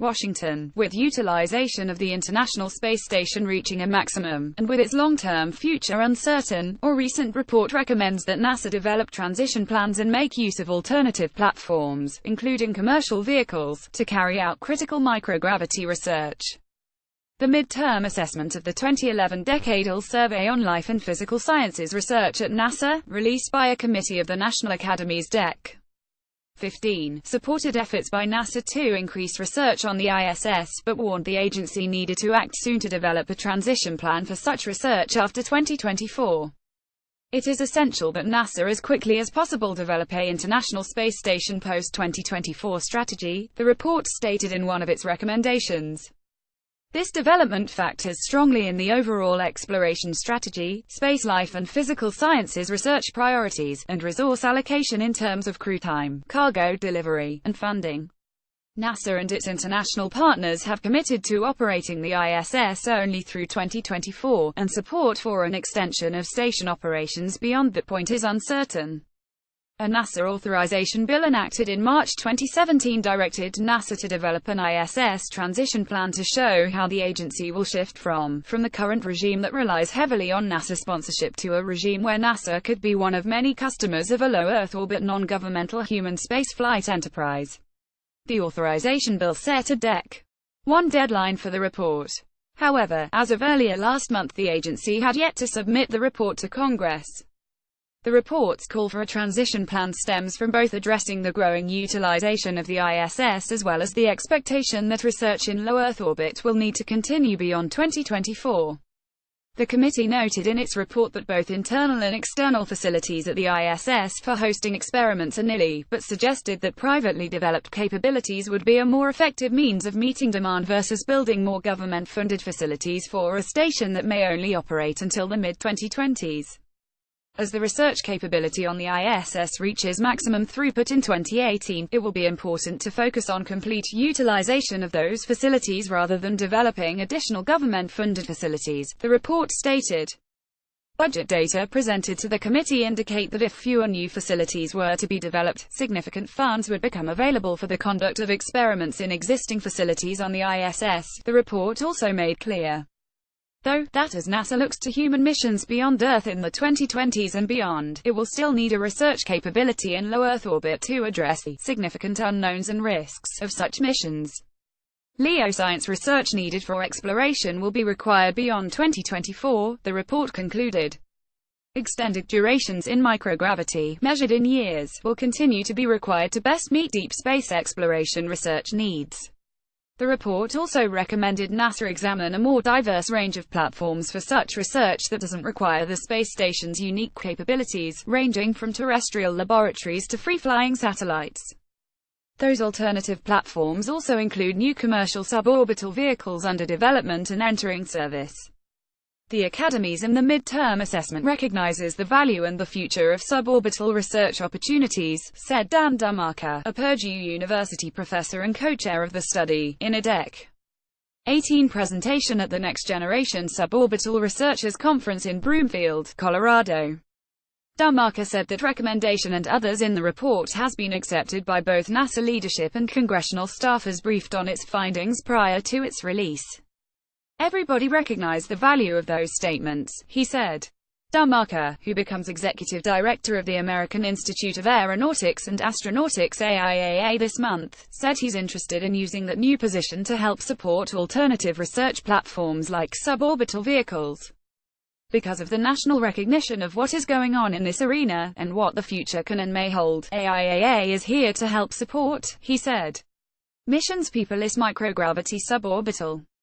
Washington, with utilization of the International Space Station reaching a maximum, and with its long-term future uncertain. A recent report recommends that NASA develop transition plans and make use of alternative platforms, including commercial vehicles, to carry out critical microgravity research. The midterm assessment of the 2011 Decadal Survey on Life and Physical Sciences Research at NASA, released by a committee of the National Academies Dec. 15, supported efforts by NASA to increase research on the ISS, but warned the agency needed to act soon to develop a transition plan for such research after 2024. It is essential that NASA as quickly as possible develop a International Space Station post-2024 strategy, the report stated in one of its recommendations. This development factors strongly in the overall exploration strategy, space life and physical sciences research priorities, and resource allocation in terms of crew time, cargo delivery, and funding. NASA and its international partners have committed to operating the ISS only through 2024, and support for an extension of station operations beyond that point is uncertain. A NASA authorization bill enacted in March 2017 directed NASA to develop an ISS transition plan to show how the agency will shift from the current regime that relies heavily on NASA sponsorship to a regime where NASA could be one of many customers of a low Earth orbit non-governmental human spaceflight enterprise. The authorization bill set a Dec. 1 deadline for the report. However, as of earlier last month, the agency had yet to submit the report to Congress. The report's call for a transition plan stems from both addressing the growing utilization of the ISS as well as the expectation that research in low Earth orbit will need to continue beyond 2024. The committee noted in its report that both internal and external facilities at the ISS for hosting experiments are nearly, but suggested that privately developed capabilities would be a more effective means of meeting demand versus building more government-funded facilities for a station that may only operate until the mid-2020s. As the research capability on the ISS reaches maximum throughput in 2018, it will be important to focus on complete utilization of those facilities rather than developing additional government-funded facilities, the report stated. Budget data presented to the committee indicate that if fewer new facilities were to be developed, significant funds would become available for the conduct of experiments in existing facilities on the ISS, the report also made clear. Though, that as NASA looks to human missions beyond Earth in the 2020s and beyond, it will still need a research capability in low Earth orbit to address the significant unknowns and risks of such missions. LEO science research needed for exploration will be required beyond 2024, the report concluded. Extended durations in microgravity, measured in years, will continue to be required to best meet deep space exploration research needs. The report also recommended NASA examine a more diverse range of platforms for such research that doesn't require the space station's unique capabilities, ranging from terrestrial laboratories to free-flying satellites. Those alternative platforms also include new commercial suborbital vehicles under development and entering service. The Academies and the midterm assessment recognizes the value and the future of suborbital research opportunities, said Dan Damarca, a Purdue University professor and co-chair of the study, in a Dec. 18 presentation at the Next Generation Suborbital Researchers Conference in Broomfield, Colorado. Damarca said that recommendation and others in the report has been accepted by both NASA leadership and congressional staff as briefed on its findings prior to its release. Everybody recognized the value of those statements, he said. Damarca, who becomes executive director of the American Institute of Aeronautics and Astronautics AIAA this month, said he's interested in using that new position to help support alternative research platforms like suborbital vehicles. Because of the national recognition of what is going on in this arena, and what the future can and may hold, AIAA is here to help support, he said. Missions People is microgravity suborbital.